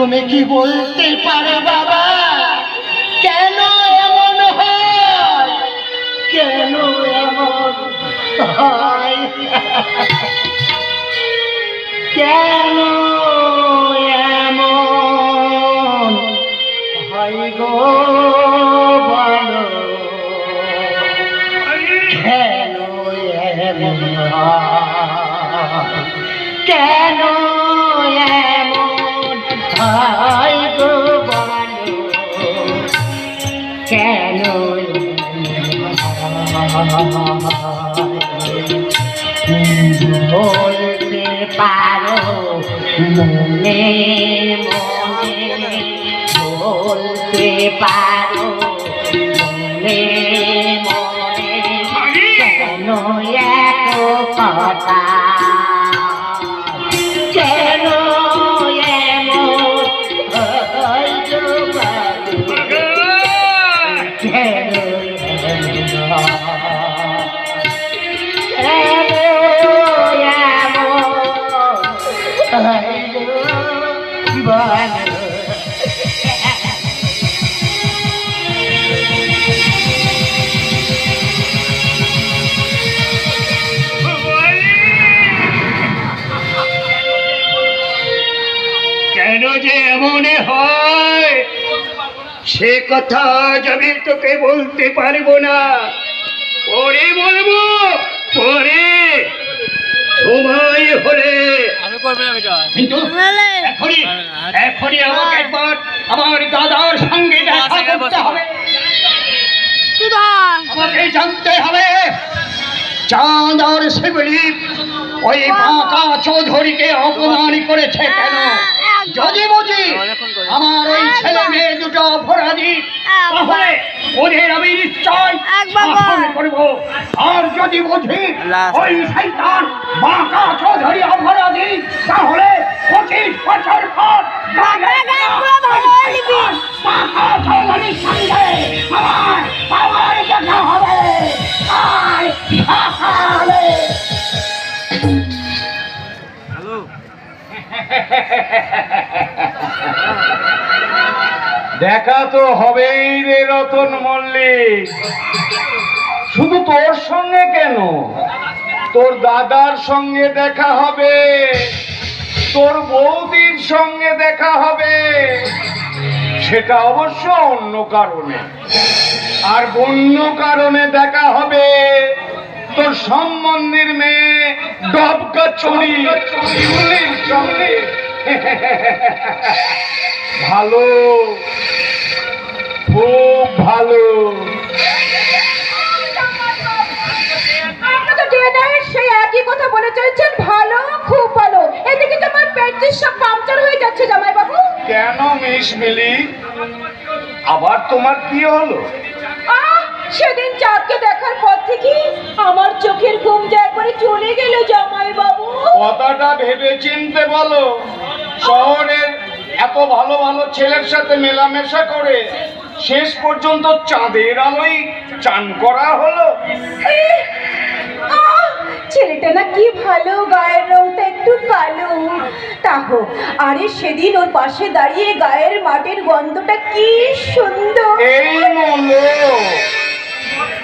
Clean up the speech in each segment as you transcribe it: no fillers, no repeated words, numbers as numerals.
তুমি কি বলতে পারো বাবা কেন এমন হয়, কেন এমন হয়, কেন এমন হয় গো বলো, কেন এমন হয়, কেন এমন হয় গো বলো, কেন বলতে পারো মনে মনে, বলতে পারো মনে মনে, কেন এত কথা, কেন এমন হয় গো বলো, কেন কেন যে এমন হয় সে কথা আমি তোকে বলতে পারবো না, পরে বলবো, পরে সময় হলে। কিন্তু এখনই আমাকে একবার আমার দাদার সঙ্গে দেখা করতে হবে, আমাকে জানতে হবে চাঁদ আর শিবলি ওই বাঁকা চৌধুরীকে অপমান করেছে কেন। যদি বুঝি আমার ওই ছেলে মেয়ে দুটো অপরাধী, তাহলে ওদের আমি নিশ্চয় শাসন করব। আর যদি বুঝি ওই শয়তান বাঁকা চৌধুরী অপরাধী, তাহলে 25 বছর পর বাঁকা চৌধুরীর সঙ্গে আমার দেখা হবে। দেখা তো হবেই রে রতন মল্লিক, শুধু তোর সঙ্গে কেন, তোর দাদার সঙ্গে দেখা হবে, তোর বৌদির সঙ্গে দেখা হবে, সেটা অবশ্য অন্য কারণে। আর অন্য কারণে দেখা হবে তোর সম্বন্ধের মেয়ে ডবকা চুরির সঙ্গে। ভালো, খুব ভালো। সেই একই কথা বলে চলছেন, ভালো, খুব ভালো। এদিকে তো আমার পেটের সব পাংচার হয়ে যাচ্ছে জামাই বাবু। কেন মিস মিলি, আবার তোমার কি হলো? সেদিন চাঁদকে দেখার পর থেকে আমার চোখের ঘুম যে একবারে চলে গেল জামাই বাবু। কথাটা ভেবে চিনতে বলো, শহরের এত ভালো ভালো ছেলের সাথে মেলামেশা করে শেষ পর্যন্ত চাঁদের আলোয় চান করা হলো। ছেলেটা না কি ভালো, গায়ের রংটা একটু কালো, তাহো আরে সেদিন ওর পাশে দাঁড়িয়ে গায়ের মাটির গন্ধটা কি সুন্দর। এই বলো,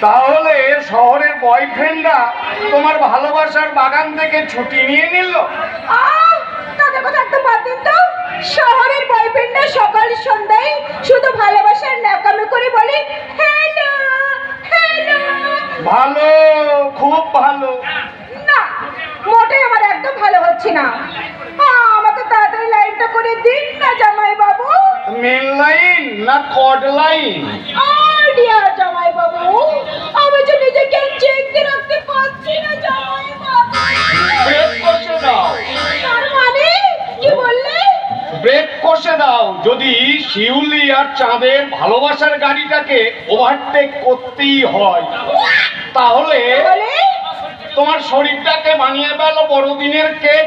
তাহলে শহরের বয়ফ্রেন্ডরা তোমার ভালোবাসার বাগান থেকে ছুটি নিয়ে নিল? তাদের কথা একদম বাদ দিন তো। শহরের বয়ফ্রেন্ডরা সকাল সন্ধ্যায় শুধু ভালোবাসার ন্যাকামি করে বলে হ্যালো হ্যালো। ভালো, খুব ভালো। না, মোটেই আমার একদম ভালো হচ্ছে না। আমাকে তাড়াতাড়ি লাইনটা করে দিন না জামাই বাবু। মেন লাইন না কড লাইন? ডিয়ার জামাই বাবু, আমি যে নিজেকে চেকতে রাখতে পারছি না জামাই বাবু। ব্রেক কষে দাও। তার মানে কি বললে? ব্রেক কষে দাও। যদি শিউলি আর চাঁদের ভালোবাসার গাড়িটাকে ওভারটেক করতেই হয়, তাহলে তোমার শরীরটাকে বানিয়ে ফেলো বড়দিনের কেক।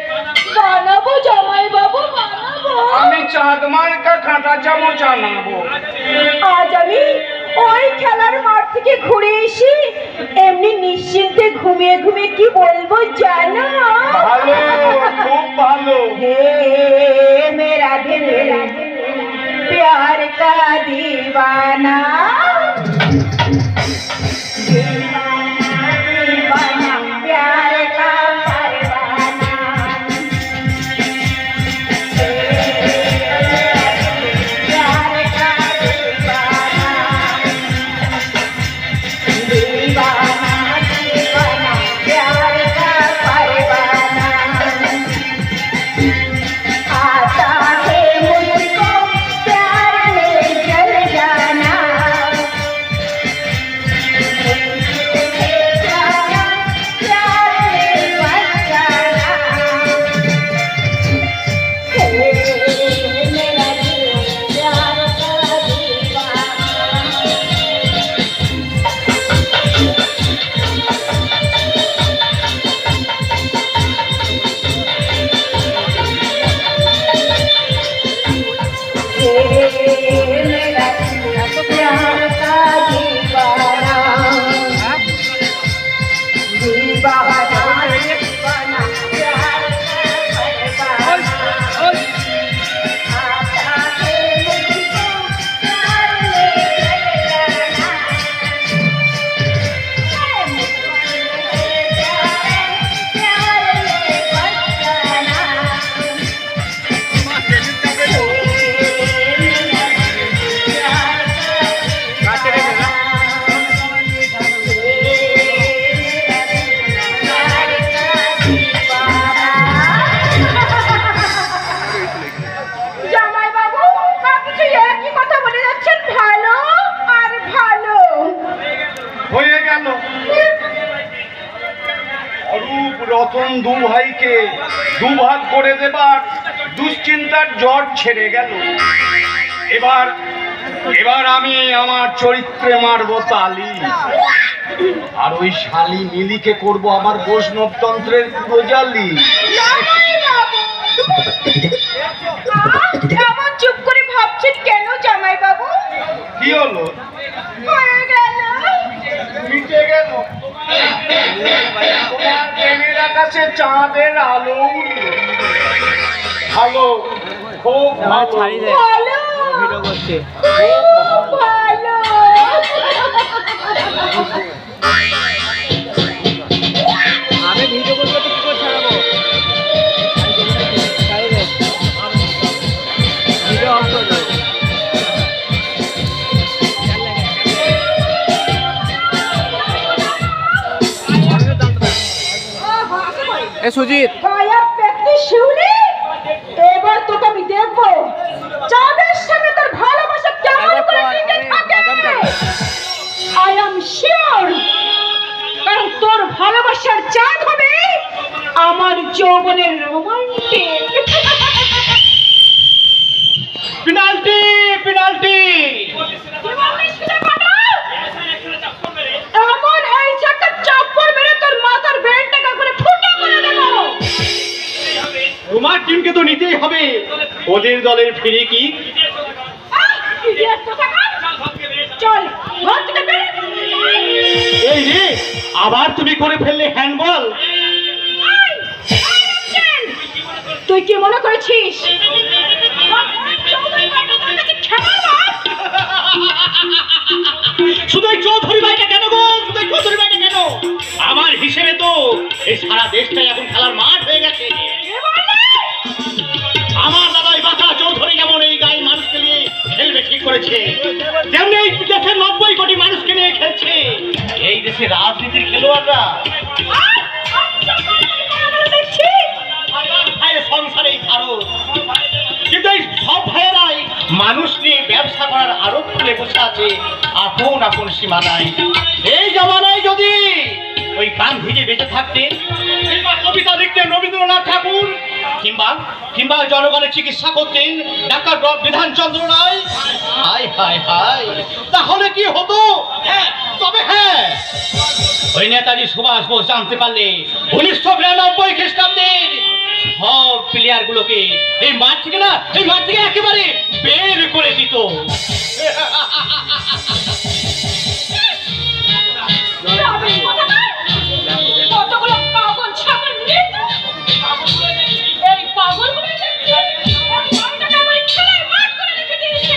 বানাবো জামাই বাবু, বানাবো। আমি চাঁদ মার্কা কাঁটা চামচ আনাবো। আজ আমি ওই খেলার মাঠ থেকে ঘুরে এসে এমনি নিশ্চিন্তে ঘুমিয়ে ঘুমিয়ে কি বলবো জানো? ভালো, খুব ভালো। হে মেরা দিল दीवाना दीवाना प्यार का परवाना प्यार का दीवाना दीवाना प्यार का परवाना आता है मुझको प्यार में जल जाना प्यार में बस जाना मेरा दिल प्यार का दीवाना मेरा प्यार का दीवाना दीवाना दीवाना प्यार का परवाना आता है मुझको प्यार में जल जाना प्यार में बस जाना জামাই বাবু আপনি একই কথা বলে যাচ্ছেন ভালো আর ভালো হয়ে গেল। অরূপ রতন দু ভাইকে দুভাগ করে দেবার দুশ্চিন্তার জ্বর ছেড়ে গেল। এবার এবার আমি আমার চরিত্রে মারব তালি, আর ওই শালি মিলিকে করব আমার বৈষ্ণবতন্ত্রের প্রজালি। জামাই বাবু এমন চুপ করে ভাবছেন কেন জামাই বাবু কি হলো? হয়ে গেল মিটে গেল। তোমার প্রেমের আকাশে চাঁদের আলো উঠল। ভালো, খুব ভালো। ভালো ভিডিও করছে। খুব ভালো আমি ভিডিও করবো তো কি করে ছাড়াবো? ভিডিও অফ করে দাও। এ সুজিত, কায়া ব্যক্তি শিউলি এবার তোকে আমি দেখবো চাঁদের সামনে তোর ভালোবাসা কেমন করে টিকে থাকে আই এম শিওর কারণ তোর ভালোবাসার চাঁদ হবে আমার যৌবনের রোমান্টিক পেনাল্টি, পেনাল্টি। এমন এই চাকা চাপ্পড় মেরে তোর মাথার বেলটাকে করে ফুটো করে দেবো তোমার টিমকে তো নিতেই হবে। ওদের দলের ফিরে কি? চল ঘর থেকে বেরিয়ে এই রে, আবার তুমি করে ফেললে হ্যান্ডবল। তুই কি মনে করেছিস শুধু এই চৌধুরী ভাইটা কেন গো? শুধু এই চৌধুরী ভাইটা কেন? আমার হিসেবে তো এই সারা দেশটাই এখন খেলার মাঠ হয়ে গেছে। আমার দাদাই বাঁকা চৌধুরী যেমন এই গায়ে মানুষকে নিয়ে খেলবে ঠিক করেছে, যেমনি এই দেশের 90 কোটি মানুষকে নিয়ে খেলছে। এই দেশে রাজনীতির খেলোয়াড়রা সংসারে ভারত, কিন্তু এই সব ভাইয়েরাই মানুষ নিয়ে ব্যবসা করার আরো খুলে বসে আছে আপন আপন সীমানায়। এই জমানায় যদি ওই গান্ধীজি বেঁচে থাকতেন, কিংবা কবিতা লিখতেন রবীন্দ্রনাথ ঠাকুর, কিংবা কিংবা জনগণের চিকিৎসা করতেন ডাক্তার বিধানচন্দ্র রায়, হায় হায় হায়, তাহলে কি হতো? হ্যাঁ, তবে হ্যাঁ, ওই নেতাজি সুভাষ বোস জানতে পারলে 1992 খ্রিস্টাব্দের সব প্লেয়ার গুলোকে এই মাঠ থেকে একেবারে বের করে দিত। কতগুলো পাগল ছাগল নিয়ে তো এই পাগলগুলো দেখছি এই মাঠটাকে আমার খেলার মাঠ করে রেখে দিয়েছে।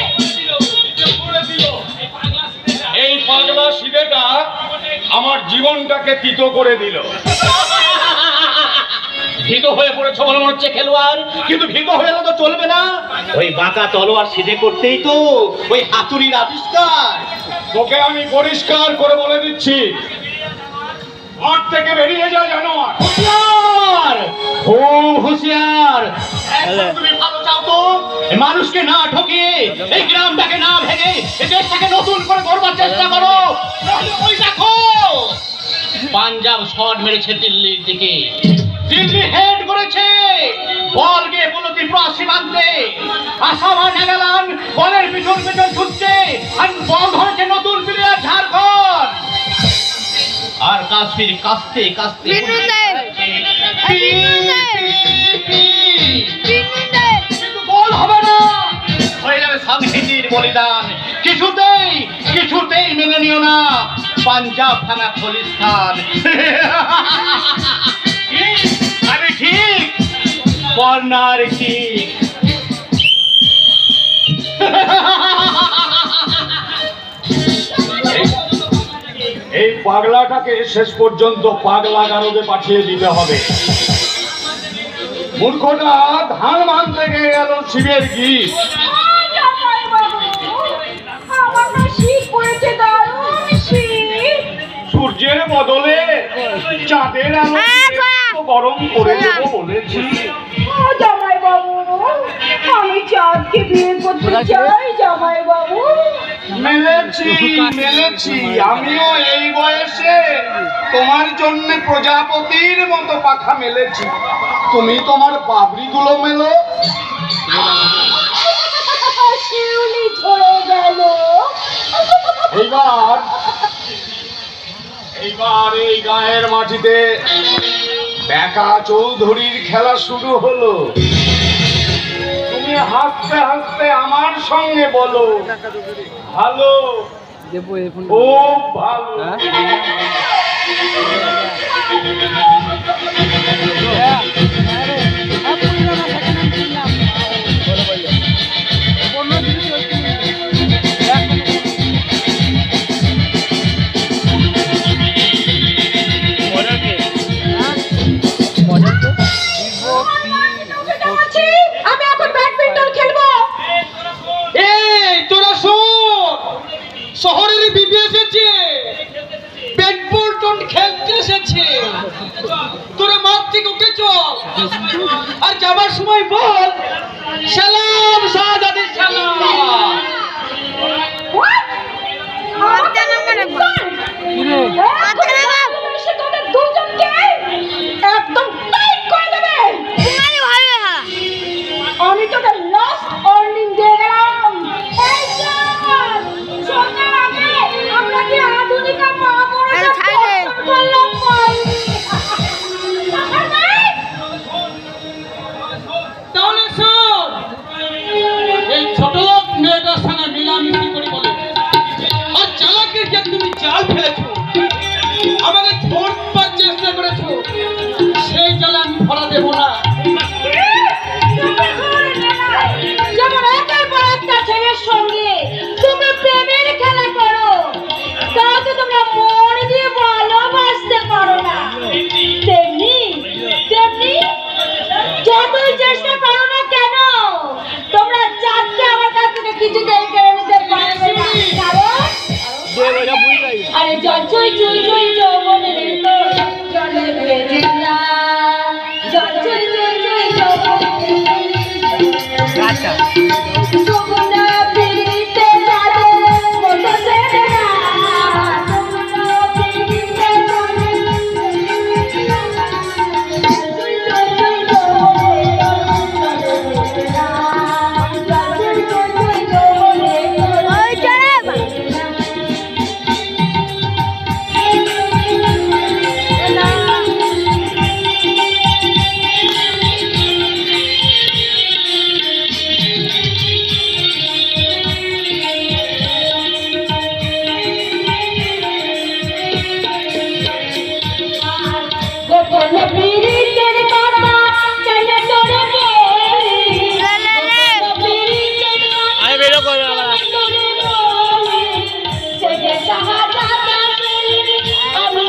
জীবনটাকে তিতো করে দিল। ভীত হয়ে পড়েছো মনে হচ্ছে খেলোয়াড়, কিন্তু ভীত হয়ে গেলে তো চলবে না। ওই বাঁকা তলোয়ার সিধে করতেই তো ওই হাতুড়ির আবিষ্কার। তোকে আমি পরিষ্কার করে বলে দিচ্ছি, মাঠ থেকে বেরিয়ে যা জানোয়ার। হুঁশিয়ার, খুব হুঁশিয়ার। এখন তুমি ভালো চাও তো এই মানুষকে না ঠকিয়ে, এই গ্রামটাকে না ভেঙে, এই দেশটাকে নতুন করে গড়বার চেষ্টা করো। নাহলে ওই দেখো পাঞ্জাব শট মেরেছে দিল্লির দিকে, দিল্লি হেড করেছে, বল গিয়ে পড়লো ত্রিপুরা সীমান্তে। আসাম আর নাগাল্যান্ড বলের পিছন পিছন ছুটছে, আর বল ধরেছে নতুন প্লেয়ার ঝাড়খণ্ড। আর কাশ্মীর কাস্তে কাস্তে কিন্তু গোল হবে না, হয়ে যাবে সংহিতির বলিদান। কিছুতেই কিছুতেই মেনে নিও না পাঞ্জাব ভাঙা খলিস্তান। আমি ঠিক, কর্নার ঠিক। এই পাগলাটাকে শেষ পর্যন্ত পাগলা গারদে পাঠিয়ে দিতে হবে। মূর্খটা ধান মানতে গিয়ে গেল শিবের গীত। আমার না শীত পড়েছে, দারুণ শীত। সূর্যের বদলে চাঁদের আলো তো গরম করে দেবো বলেছি। ও জামাই বাবু, আমি চাঁদকে বিয়ে করতে চাই জামাই বাবু। মেলেছি মেলেছি, আমিও এই বয়সে তোমার জন্য প্রজাপতির মতো পাখা মেলেছি। তুমি তোমার পাবড়িগুলো মেলো। শিউলি ঝরে গেল। এইবার এইবার এই গায়ের মাটিতে বেকা চৌধুরীর খেলা শুরু হলো। তুমি হাসতে হাসতে আমার সঙ্গে বলো, ভালো, খুব ভালো। আমি এখন ব্যাডমিন্টন খেলবো। এই তোরা শোন, শহরের বিপি এসেছে, ব্যাডমিন্টন খেলতে এসেছে। তোরা মাঠ থেকে উঠে চল, আর যাবার সময় বল সালাম শাহজাদি সালাম। আমি তোদের লাস্ট ওয়ার্নিং দিয়ে গেলাম। এই চল, সোনার আগে আমরা কি আধুনিক মা বড় করলাম বল। তাহলে শোন, এই ছোট লোক মেয়েটার সঙ্গে মিলামিশি করে বলে, আর চালাকের যে তুমি জাল ফেলেছো, আমাকে ধরবার চেষ্টা করেছো, সেই জালে আমি ধরা দেবো না। যেমন একের পর একটা ছেলের সঙ্গে তোমরা প্রেমের খেলা করো, কাউকে তোমরা মন দিয়ে ভালোবাসতে পারো না, তেমনি তেমনি যতই চেষ্টা করো না কেন তোমরা চাঁদকে আমার কাছ থেকে কিছুতেই কেড়ে নিতে পারবে না। কারণ আরে জল চুই চুই চুই যৌবনের তোর জলে ভেজে না, জল চুই চুই চুই যৌবনের যমুনা পিড়িতে যাবে মতো ছেড়ে না, যমুনা পিড়িতে যাবে চুই চুই চুই যৌবনের ভেজে না, চুই চুই চুই যৌবনের ওই চলে না। গোপন পিড়িতের কথা কেন তোরে বলি, গোপন পিড়িতের কথা কেন তোরে বলি, সে যে শাহাদাত আমি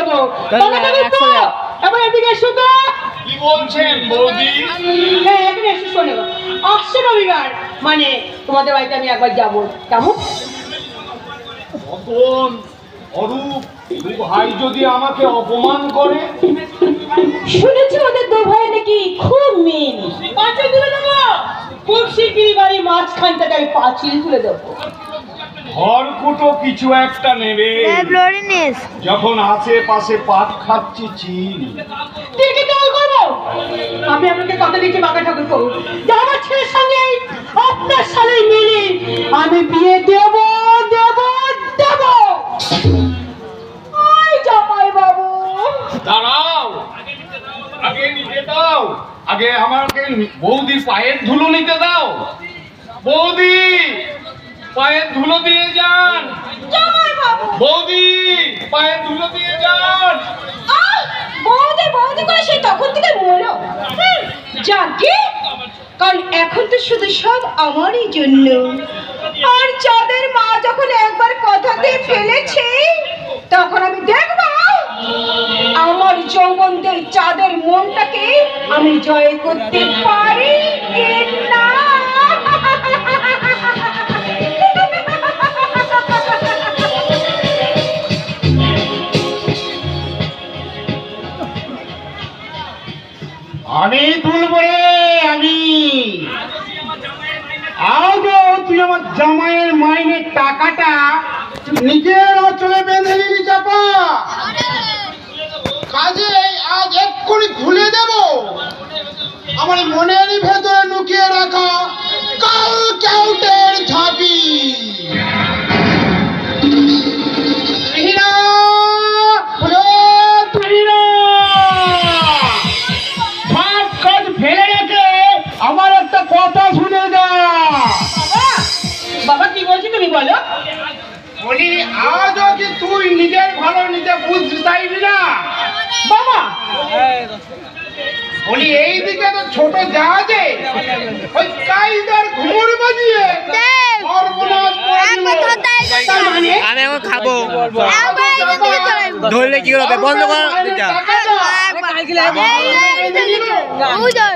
দেবো। তাহলে বাবা, তুমি 100 তো, দেব। এবার এদিকে এসো তো। কি বলছেন বৌদি? হ্যাঁ, এখানে এসে শোনো, আসছে রবিবার, মানে তোমাদের বাড়িতে আমি একবার যাবো, কেমন? রতন, অরূপ, দু ভাই যদি আমাকে অপমান করে, শুনেছি ওদের দু ভাই নাকি খুব মিল। পাঁচিল তুলে দেবো, খুব শিগগিরই বাড়ি মাঝখানটাতে আমি পাঁচিল তুলে দেবো। খড়কুটো কিছু একটা নেবে। যখন আশেপাশে পাট খাচ্ছি চিন। দেখে কেমন করবো? আমি আপনাকে কথা দিচ্ছি বাঁকা ঠাকুর করবো, যে আমার ছেলের সঙ্গে আপনার সাথে মিলি আমি বিয়ে দেব দেব দেব। ওই জামাই বাবু, দাঁড়াও, আগে নিতে দাও, আগে আমাকে বৌদি পায়ের ধুলো নিতে দাও। বৌদি পায়ের ধুলো দিয়ে যান। জামাই বাবু। বৌদি পায়ের ধুলো দিয়ে যান। আহ, বৌদি বৌদি করে সেই তখন থেকে বলো জানকি, কারণ এখন তো শুধু সব আমারই জন্য। আর চাঁদের মা যখন একবার কথা দিয়ে ফেলেছে, তখন আমি দেখব আমার যৌবনদের চাঁদের মনটাকে আমি জয় করতে পারি কি না। আমি তুলবো রে, আমি। আজও তুই আমার জামাইয়ের মাইনের টাকাটা নিজের অচলে বেঁধে নিলি চাপা। কাজে আজ এক্ষুনি খুলে দেব আমার মনেরই ভেতরে লুকিয়ে রাখা কাল ক্যাউটের ঝাঁপি। তুহিনা, ওরে তুহিনা, সব কাজ ফেলে রেখে আমার একটা কথা শুনে যা। বাবা কি বলছি তুমি বলো। বলি আজও কি তুই নিজের ভালো নিজে বুঝতে চাইবি না? বাবা বলি এইদিকে তো ছোট জাহাজে ওই কাইদার ঘুমুর বাজিয়ে সর্বনাশ করে দিল। তার মানে আমি এখন খাবো। ধরলে কি হবে? বন্ধ কর এটা।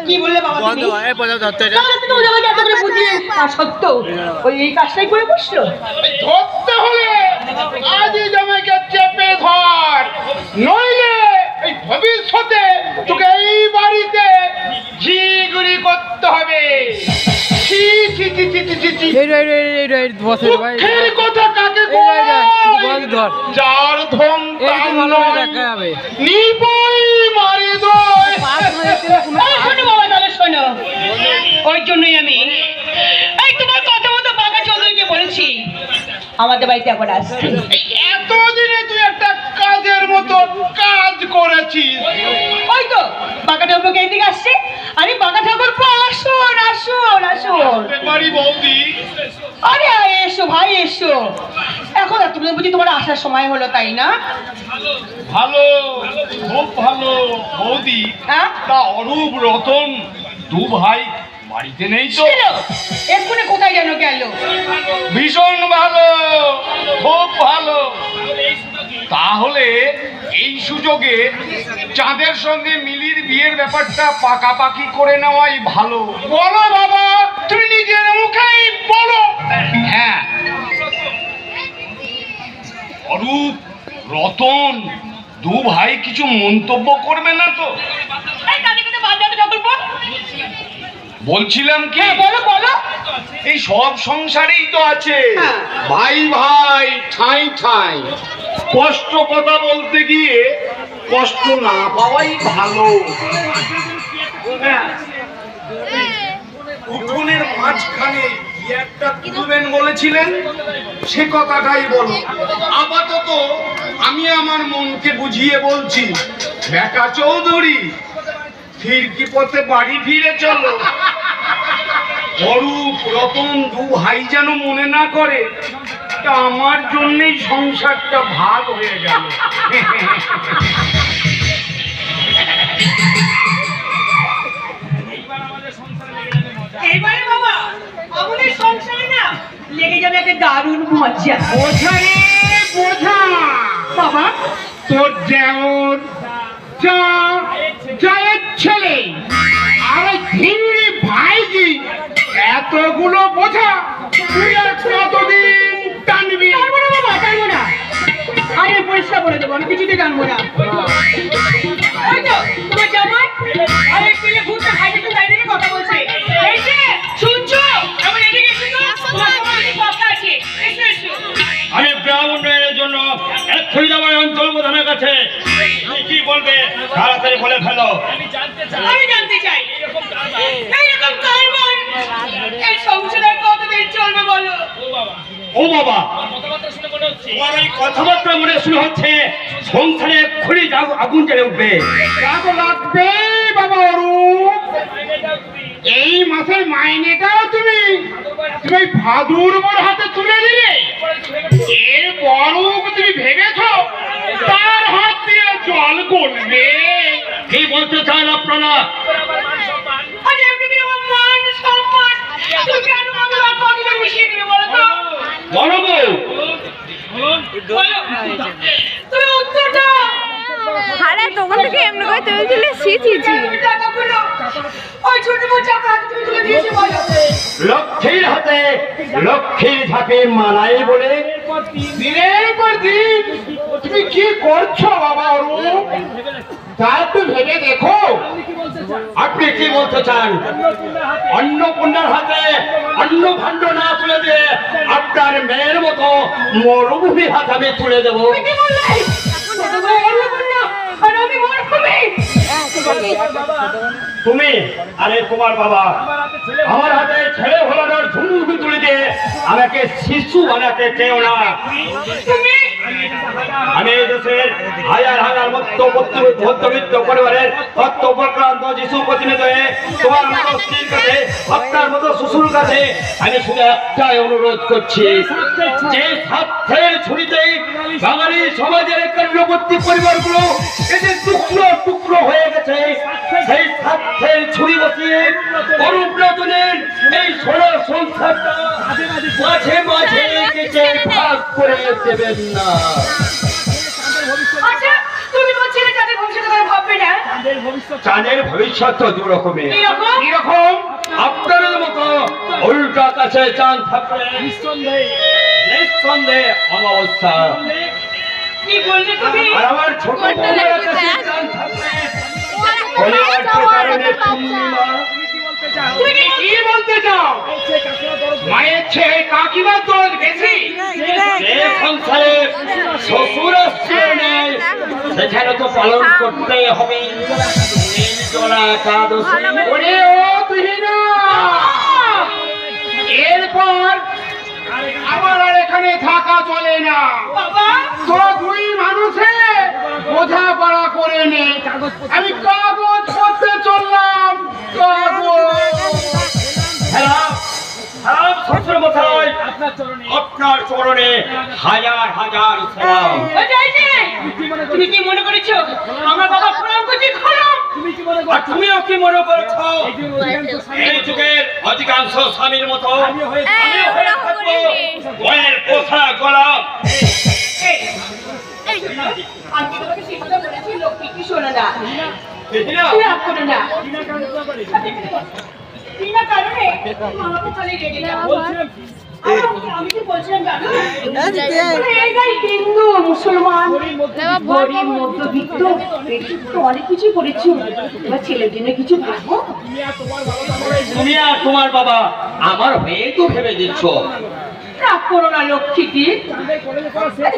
কি বললে বাবা বন্ধ তুমি? কর। এই পর্যন্ত ধরতে এটা। তাহলে তুমি ওই জায়গায় এত করে বুঝিয়ে তা সত্ত্বেও ওই এই কাজটাই করে বসলো। ধরতে হলে আজই জামাইকে চেপে ধর, নইলে এই ভবিষ্যতে তোকে এই বাড়িতে ঘিগুড়ি করতে হবে। ছি ছি ছি ছি ছি ছি ছি। এই বসে ভাই। দুঃখের কথা কাকে এই বল ধর। যার ধন এই তার ভালো নয়, দেখা যাবে। নিবই মারি দয়। এই শোনো বাবা, তাহলে শোনো, ওই জন্যই আমি এই তোমার কথা মতো বাঘা চৌধুরীকে বলেছি আমাদের বাড়িতে এখন আসছে। এতদিনে তুই একটা কাজের মতো কাজ করেছিস। ওই তো বাঘা ঠাকুরকে এইদিকে আসছে, আরে বাঘা ঠাকুর আসুন আসুন আসুন। আসতে পারি বৌদি? আরে আরে এসো ভাই এসো, এখন এতদিন বুঝি তোমার আসার সময় হলো তাই না? ভালো, খুব ভালো বৌদি। হ্যাঁ তা অরূপ, রতন দু ভাই বাড়িতে নেই তো? ছিল, এক্ষুনি কোথায় যেন গেল। ভীষণ ভালো, খুব ভালো। তাহলে এই সুযোগে চাঁদের সঙ্গে মিলির বিয়ের ব্যাপারটা পাকাপাকি করে নেওয়াই ভালো। বলো বাবা, তুমি নিজের মুখেই বলো। হ্যাঁ, অরূপ, রতন দু ভাই কিছু মন্তব্য করবে না তো? এই কানে কানে বাজাতে ঠাকুরপো, বলছিলাম কি, বলো বলো। এই সব সংসারেই তো আছে হ্যাঁ। ভাই ভাই ঠাই ঠাই। কষ্ট কথা বলতে গিয়ে কষ্ট না পাওয়াই ভালো। উঠোনের মাঝখানে কি একটা তুলবেন বলেছিলেন, সে কথাটাই বলো। আপাতত আমি আমার মনকে বুঝিয়ে বলছি, বেটা চৌধুরী ফিরকি পথে বাড়ি ফিরে চলো। অরূপ, রতন দু ভাই যেন মনে না করে তা আমার জন্যই সংসারটা ভাগ হয়ে গেল। এইবারে বাবা আমাদের সংসারে না লেগে যাবে একটা দারুণ মজা। বোঝা রে বোঝা। বাবা তোর যেমন জয়ের ছেলে আর ওই ঘিমড়ি ভাইজি এতগুলো বোঝা তুই আর কতদিন টানবি? টানবো না বাবা, টানবো না। আরে পরিষ্কার করে দেবো, আমি কিছুতে টানবো না। ওই তো তোমার জামাই আরে পেলে ঘুরতে খাইতে তো তাই নিয়ে কথা বলছে। এই যে শুনছো, আমি এদিকে এসে তো তোমার সঙ্গে কথা আছে। এসো এসো। আমি ব্রাহ্মণ রায়ের জন্য এক্ষুনি যাবো অঞ্চল প্রধানের কাছে। তুমি কি বলবে তাড়াতাড়ি বলে ফেলো। আমি জানতে চাই এইরকম কারবার এই সংসারে কতদিন চলবে বলো? ও বাবা, তোমার এই কথাবার্তা মনে শুরু হচ্ছে সংসারে এক্ষুনি আগুন জ্বলে উঠবে। রাগও লাগবে বাবা অরূপ। এই মাসের মাইনেটাও তুমি ভাদুর মোর হাতে তুলে দিলে। এর বড় তুমি ভেবেছ তার হাত দিয়ে জল গড়বে? কি বলতে চান আপনারা? আরে এমনি আমার মান সম্মান তুমি কেন আমাকে কতটা মিশিয়ে দিবে বলো তো? বলো বউ, বলো তুমি উত্তর দাও। আরে তখন থেকে এমনি করে তুলছিলে শিখেছি। টাকাগুলো ওই ছোট বাচ্চা হাতে তুমি তুলে দিয়েছি বলো। লক্ষ্মীর হাতে লক্ষ্মীর ঝাঁকে মানাই বলে দিনের পর দিন তুমি কি করছো বাবা অরূপ? তা একটু ভেবে দেখো। আপনি কি বলতে চান? অন্নপূর্ণার হাতে অন্ন ভাণ্ড না তুলে দিয়ে আপনার মেয়ের মতো মরুভূমির হাতে আমি তুলে দেবো? কি বললে? তুমি অন্য বললো আর আমি মরভূমি। তুমি আরে তোমার বাবা আমার হাতে ছেলে ভোলানোর ঝুমুকি তুলে দিয়ে আমাকে শিশু বানাতে চেও না। তুমি আমি এই দেশের হাজার হাজার মধ্যবিত্ত পরিবারের তত্ত্বপ্রান্ত যিশু প্রতিনিধি হয়ে তোমার মতো স্ত্রীর কাছে, আপনার মতো শ্বশুর কাছে আমি শুধু একটাই অনুরোধ করছি, যে স্বার্থের ছুরিতেই বাঙালি সমাজের কেন্দ্রবর্তী পরিবারগুলো এদের টুকরো টুকরো হয়ে গেছে, সেই স্বার্থের ছুরি বসিয়ে অনুপ্রদনের এই ষোলো সংসারটা মাঝে মাঝে কেটে ভাগ করে দেবেন না। আচ্ছা তুমি তোমার ছেলে যাদের ভবিষ্যতের কথা ভাববে না। চাঁদের ভবিষ্যৎ তো দু রকমের। কিরকম? কিরকম? আপনাদের মতো উল্টা কাছে চাঁদ থাকলে নিঃসন্দেহে অমাবস্যা, কি বললে তুমি? আর আমার ছোট বউয়ের কাছে চাঁদ থাকলে অনিবার্য কারণে পূর্ণিমা। তুমি কি বলতে চাও? মায়ের চেয়ে কাকিমার দোষ বেশি? যে সংসারে শ্বশুর আশ্রয় নেয় সেখানে তো পালন করতে হবে নির্জলা একাদশী। ওরে ও তুহিনা, এরপর আমার আর এখানে থাকা চলে না। বাবা তো দুই মানুষে বোঝাপড়া করে নে। আমি কাগজ করতে চললাম। শ্বশুর মশাই, আপনার চরণে হাজার হাজার সালাম। ওই যাই যে, তুমি কি মনে করেছো আমার বাবা প্রণাম করছে খরম? আর তুমিও কি মনে করছো এই যুগের অধিকাংশ স্বামীর মতো আমিও হয়ে থাকবো বয়ের পোষা গোলাম? আমি তোমাকে সেই কথা বলেছি, লক্ষ্মী কি শোনো না, দেখি না? তুমি রাগ করো না। বিনা কারণে মামাকে খালি রেগে যাও। আমি কি বলছিলাম জানো? এই গাই হিন্দু মুসলমান গরিব মধ্যবিত্ত একটু অনেক কিছু করেছি, এবার ছেলের জন্য কিছু ভাববো। তুমি আর তোমার বাবা আমার হয়ে তো ভেবে দিচ্ছ। রাগ করো না লক্ষ্মীটি,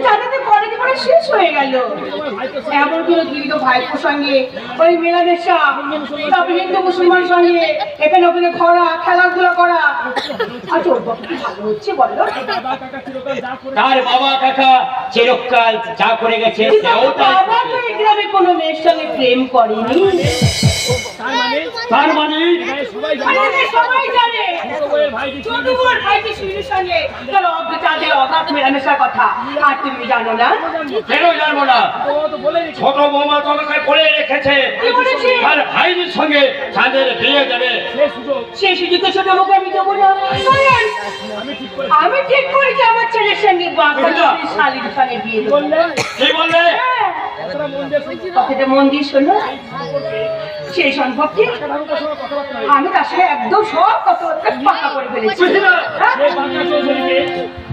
যাদের কলেজ পড়া শেষ হয়ে গেল, এমন কোনো জীবিত ভাইপোর সঙ্গে ওই মেলামেশা, তারপরে হিন্দু মুসলমান সঙ্গে এখানে ওখানে ঘোরা খেলাধুলা করা, আচ্ছা ওর বাবা কি ভালো হচ্ছে বলো? তার বাবা কাকা চিরকাল যা করে গেছে কিন্তু সেও তাই বাবা তো এই গ্রামে কোনো মেয়ের সঙ্গে প্রেম করেনি। তার মানে সবাই মানে সবাই জানে ছোট বউয়ের ভাই ছোট বোন ভাইটি শুনে সঙ্গে তোর অজ্ঞাতে অগাধ মেলামেশার কথা আর তুমি জানো না কেন জানবো না? তো বলে রেখে ছোট বৌমা তোমাকে বলে রেখেছে কি বলেছে? আর ভাইজির সঙ্গে চাঁদের বিয়ে দেবে। সে সুযোগ সেই সুযোগে ছোট মুখে আমি দেবো না শোনেন, আমি ঠিক করেছি আমার ছেলের সঙ্গে বাঁকা শালির সঙ্গে বিয়ে দেবো। বললে কি বললে? হ্যাঁ, তোরা মন দিয়ে শুনছি কথাটা মন দিয়ে শোনো সেই সম্পর্কে কথাবার্তা আমি তার সঙ্গে একদম সব কথাবার্তা পাকা করে ফেলেছি বুঝলি না? হ্যাঁ? সেই বাঁকা চৌধুরীকে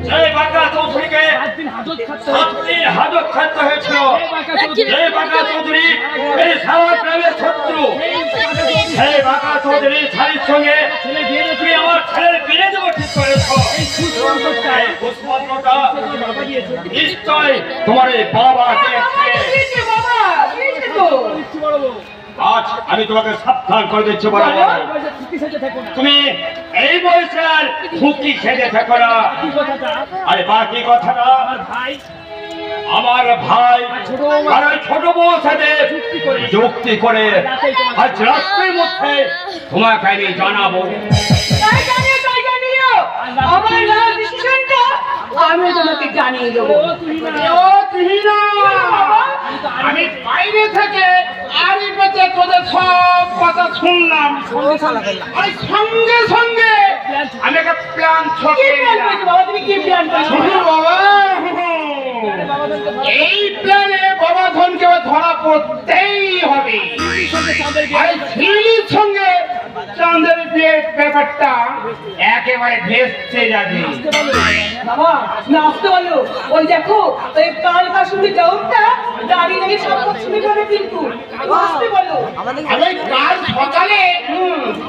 সেই বাঁকা চৌধুরীকে 7 দিন হাজত খাটতে 7 দিন হাজত খাটতে হয়েছিল। সেই বাঁকা চৌধুরী সেই বাঁকা চৌধুরী এই সারা গ্রামের শত্রু। সেই বাঁকা চৌধুরী শালির সঙ্গে ছেলে বিয়ে দিয়ে তুমি আমার ছেলের বিয়ে দেবো ঠিক করেছ। সুসম্পদটা এই পুষ্পপত্রটা বাবা দিয়েছে নিশ্চয় তোমার এই বাবা দিয়েছে। দিয়েছে বাবা, দিয়েছে তো। দিচ্ছি বড় বউ আজ আমি তোমাকে সাবধান করে দিচ্ছি বড় বাবা। এই বয়সে ছুটি সেজে থেকো না তুমি এই বয়সে আর ফুকি খেতে থাকো না। কি কথাটা আরে বাকি কথাটা আমার ভাই আমার ভাই ছোট বৌমা আর ওই ছোট বউর সাথে যুক্তি করে আজ রাত্রের মধ্যে তোমাকে আমি জানাবো। তাই জানিও। আমার লাল ডিসিশনটা আমি তোমাকে জানিয়ে দেবো। ও তুই না ও তুহিনা, আমি বাইরে থেকে আড়ি পেতে তোদের সব কথা শুনলাম। আর সঙ্গে সঙ্গে আমি একটা প্ল্যান কি ছকে প্ল্যান করেছো বাবা, তুমি কি প্ল্যান করেছো? বাবা, বাবাদেরকে ধরো এই প্ল্যানে বাবা ধনকে ধরা পড়তেই হবে। সঙ্গে চাঁদের আর ঝিলির সঙ্গে চাঁদের বিয়ের ব্যাপারটা একেবারে ভেস্তে যাবে। বাবা না আসতে বলো, ওই দেখো ওই কাল কাশুরি যাওটা দাঁড়িয়ে দাঁড়িয়ে সব শুনে যাবে কিন্তু আসতে বলো। আমি কাল সকালে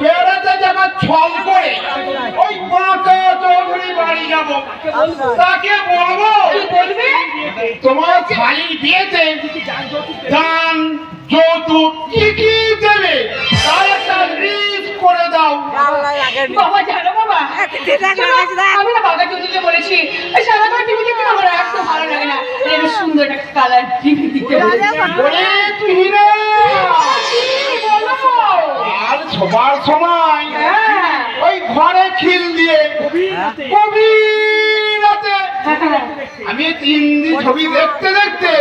বেড়াতে যাবার ছল করে ওই বাঁকা চৌধুরী বাড়ি যাব। তাকে বলবো কি বলবে? তোমার শালির বিয়েতে দান যৌতুক কি কি দেবে তার একটা লিস্ট করে দাও। বাবা জানো বাবা, আমি না বাবা চৌধুরীকে বলেছি এই সারাদিন টিভি দেখতে না আমার একদম ভালো লাগে না, আমি সুন্দর একটা কালার টিভি দিতে বলেছি। ওরে তুহিনা, বলো। আর সবার সময় হ্যাঁ। ওই ঘরে খিল দিয়ে গভীর রাতে আমি 3 দিন ছবি দেখতে দেখতে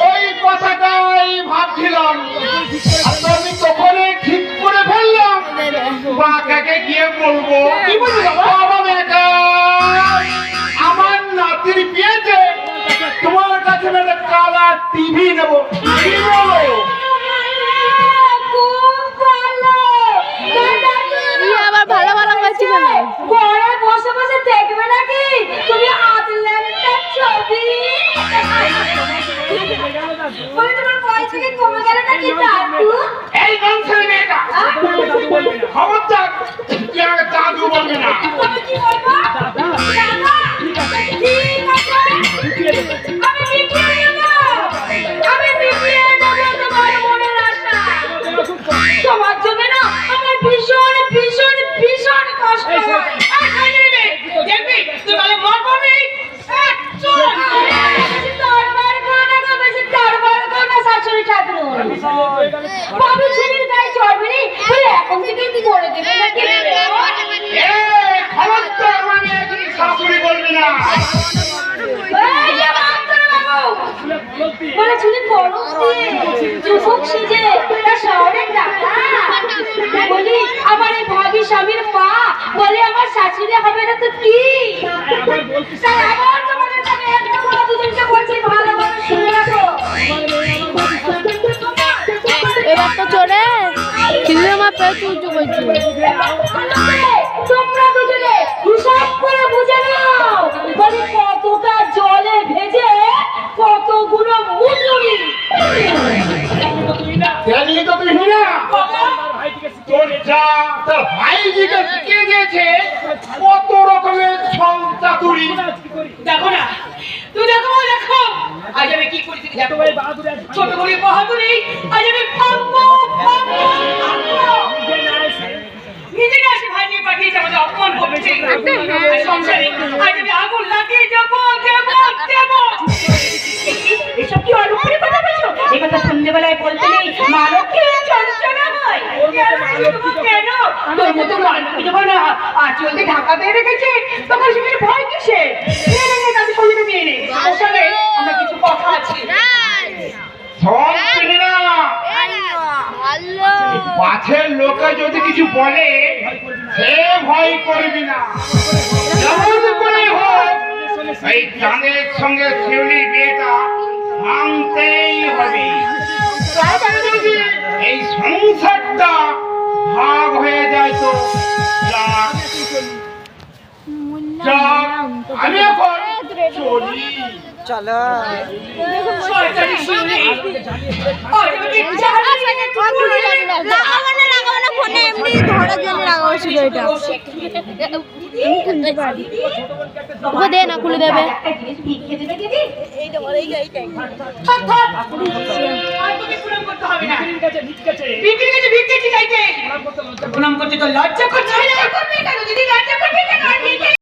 ওই কথাটাই ভাবছিলাম। আর তো আমি তখনই ঠিক করে ফেললাম বাঁকাকে গিয়ে বলবো কি বলবি বাবা? বাবা বেটা, আমার নাতির বিয়েতে তোমার কাছে একটা কালার টিভি নেবো। কি বলো? আবার ভালো ভালো করছি কেন? ঘরে বসে বসে দেখবে নাকি তুমি আটলান্টার ছবি? বলে তোমার বয়স থেকে কমে গেল নাকি দাদু? এই বংশের মেয়েটা খবরদার, তুই আমাকে দাদু বলবি না। তুমি কি বলবো? দাদা? ঠিক আছে। আমি বিকিয়ে দেবো। আমি বিকিয়ে দেবো তোমার মনের আশা। তোমার জন্য না আমার ভীষণ ভীষণ ভীষণ কষ্ট হয়। আর খাইয়ে নেবে। দেখবি তুই বলে মর পাবি। চল। বেশি তরবার করো না গো, বেশি তরবার করো না শাশুড়ি ঠাকুর। বাবু ছেলের গায়ে চড়বে রে, বলে এখন থেকে কি করে দেবে নাকি? এই খবরদার, আমি একই শাশুড়ি বলবি না। এই যে বাচ্চা বাবু। বলে চুলে গরম দিয়ে যুবক সেজে তার শহরের টাকা বলি আমার এই ভাবি স্বামীর মা বলে আমার শাশুড়ি হবে না তো কি? তাই আবার তোমাদের কাছে একটা কথা দুজনকে বলছি, ভালো ভালো শুনে রাখো। এবার তো চলে কিন্তু আমার পেট উঁচু করছি। তোমরা দুজনে হিসাব করে বুঝে নাও বলে কতটা জলে ভেজে কতগুলো মুচুরি। দেখলি তো তুহিনা, তোর যা তোর ভাইজিকে শিখিয়ে দিয়েছে কত রকমের ছলচাতুরি। দেখো না, তুই দেখো দেখো আজ আমি কি করেছি দেখো। ছোট করে বাহাদুরি আজ আমি ভাঙবো ভাঙবো ভাঙবো। নিজেকে আসে ভাই নিয়ে পাঠিয়েছে, আমাদের অপমান করছে। আর সংসারে আজ আমি আগুন লাগিয়ে যাবো দেবো দেবো। এসব কি অলক্ষণে কথা বলছো? এই কথা সন্ধ্যেবেলায় বলতে নেই, মানবকে চঞ্চলা হয়। কেন তোর মতো মানুষ যখন চলতে ঢাকা দিয়ে রেখেছে তখন সেখানে ভয় কিসে তাদের সঙ্গে নিয়ে নে ওখানে আমরা কিছু কথা আছে সব চিনি না। ভালো পাছের লোকে যদি কিছু বলে সে ভয় করবি না। যেমন করে হোক এই চাঁদের সঙ্গে শিউলির বিয়েটা ভাঙতেই হবে। তবে যদি এই সংসারটা ভাগ হয়ে যায় তো যাক, যাক, আমি এখন চলি। চলো সরকারি শুনে লাগাবো না ফোনে এমনি ধরার জন্য লাগাবো শুধু এটা ওকে দে না খুলে দেবে প্রণাম করতে তো লজ্জা